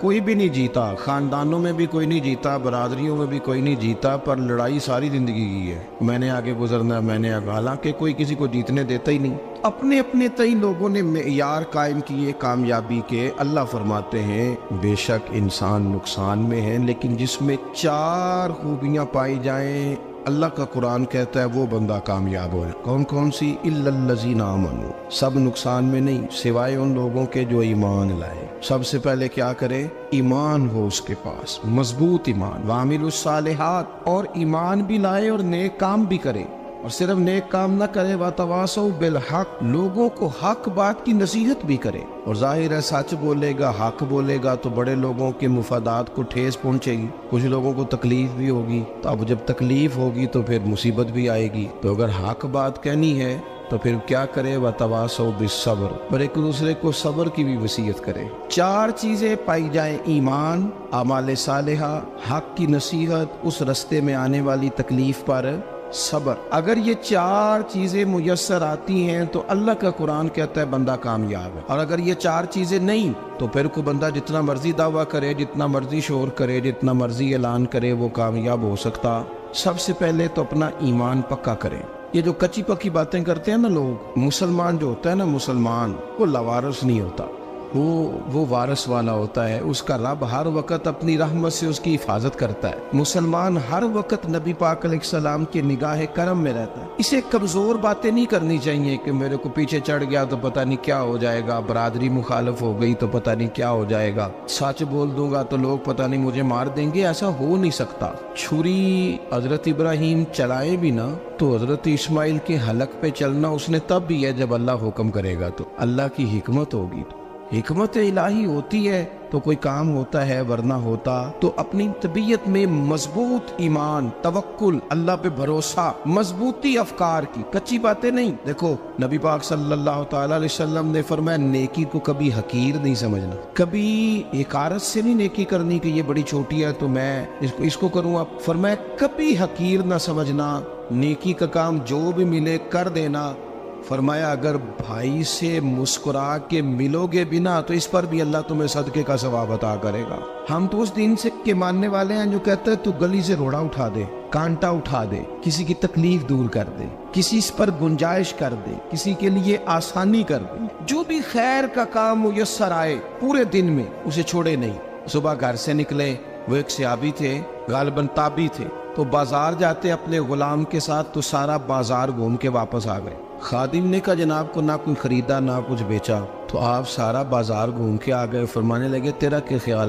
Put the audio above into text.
کوئی بھی نہیں جیتا، خاندانوں میں بھی کوئی نہیں جیتا، برادریوں میں بھی کوئی نہیں جیتا، پر لڑائی ساری زندگی کی ہے، میں نے آگے گزرنا، میں نے آگے، حالانکہ کوئی کسی کو جیتنے دیتا ہی نہیں۔ اپنے اپنے تئی لوگوں نے معیار قائم کیے کامیابی کے۔ اللہ فرماتے ہیں بے شک انسان نقصان میں ہے، لیکن جس میں 4 خوبیاں پائی جائیں، اللہ کا قرآن کہتا ہے وہ بندہ کامیاب ہو۔ کون کون سی؟ الا الذین آمنوا، سب نقصان میں نہیں سوائے ان لوگوں کے جو ایمان لائے۔ سب سے پہلے کیا کرے؟ ایمان ہو اس کے پاس، مضبوط ایمان، وعملوا الصالحات، اور ایمان بھی لائے اور نیک کام بھی کرے، اور صرف نیک کام نہ کرے، وَتَوَاصَوْا بِالْحَقِّ، لوگوں کو حق بات کی نصیحت بھی کرے۔ اور ظاہر ہے سچ بولے گا، حق بولے گا تو بڑے لوگوں کے مفادات کو ٹھیس پہنچے گی، کچھ لوگوں کو تکلیف بھی ہوگی، تو اب جب تکلیف ہوگی تو پھر مصیبت بھی آئے گی۔ تو اگر حق بات کہنی ہے تو پھر کیا کرے؟ وَتَوَاصَوْا بِالصَّبْرِ، اور ایک دوسرے کو صبر کی بھی وصیت کرے۔ 4 چیزیں پائی جائیں، ایمان، اعمال صالحہ، حق کی نصیحت، اس رستے میں آنے والی تکلیف پر صبر۔ اگر یہ 4 چیزیں میسر آتی ہیں تو اللہ کا قرآن کہتا ہے بندہ کامیاب ہے۔ اور اگر یہ 4 چیزیں نہیں تو پھر کوئی بندہ جتنا مرضی دعویٰ کرے، جتنا مرضی شور کرے، جتنا مرضی اعلان کرے، وہ کامیاب ہو سکتا۔ سب سے پہلے تو اپنا ایمان پکا کرے۔ یہ جو کچی پکی باتیں کرتے ہیں نا لوگ، مسلمان جو ہوتا ہے نا، مسلمان وہ لاوارث نہیں ہوتا، وہ وارث والا ہوتا ہے۔ اس کا رب ہر وقت اپنی رحمت سے اس کی حفاظت کرتا ہے۔ مسلمان ہر وقت نبی پاک علیہ السلام کے نگاہ کرم میں رہتا ہے۔ اسے کمزور باتیں نہیں کرنی چاہیے کہ میرے کو پیچھے چڑھ گیا تو پتہ نہیں کیا ہو جائے گا، برادری مخالف ہو گئی تو پتہ نہیں کیا ہو جائے گا، سچ بول دوں گا تو لوگ پتہ نہیں مجھے مار دیں گے۔ ایسا ہو نہیں سکتا۔ چھری حضرت ابراہیم چلائے بھی نا تو حضرت اسماعیل کے حلق پہ چلنا اس نے تب بھی ہے جب اللہ حکم کرے گا، تو اللہ کی حکمت ہوگی، حکمت الہی ہوتی ہے تو کوئی کام ہوتا ہے، ورنہ ہوتا تو اپنی طبیعت میں مضبوط ایمان، توکل، اللہ پہ بھروسہ، مضبوطی افکار کی، کچی باتیں نہیں۔ دیکھو نبی پاک صلی اللہ تعالی علیہ وسلم نے فرمایا نیکی کو کبھی حقیر نہیں سمجھنا، کبھی حقارت سے نہیں نیکی کرنی کہ یہ بڑی چھوٹی ہے تو میں اس کو کروں۔ اب فرمایا کبھی حقیر نہ سمجھنا، نیکی کا کام جو بھی ملے کر دینا۔ فرمایا اگر بھائی سے مسکرا کے ملو گے بنا تو اس پر بھی اللہ تمہیں صدقے کا ثواب عطا کرے گا۔ ہم تو اس دین سے کے ماننے والے ہیں جو کہتے ہیں تو گلی سے روڑا اٹھا دے، کانٹا اٹھا دے، کسی کی تکلیف دور کر دے، کسی پر گنجائش کر دے، کسی کے لیے آسانی کر دے، جو بھی خیر کا کام میسر آئے پورے دن میں اسے چھوڑے نہیں۔ صبح گھر سے نکلے، وہ ایک صحابی تھے، غالباً تابعی تھے، تو بازار جاتے اپنے غلام کے ساتھ تو سارا بازار گھوم کے واپس آ گئے۔ خادم نے کہا جناب کو نہ کوئی خریدا نہ کچھ بیچا، تو آپ سارا بازار گھوم کے آ گئے۔ فرمانے لگے تیرا کیا خیال ہے؟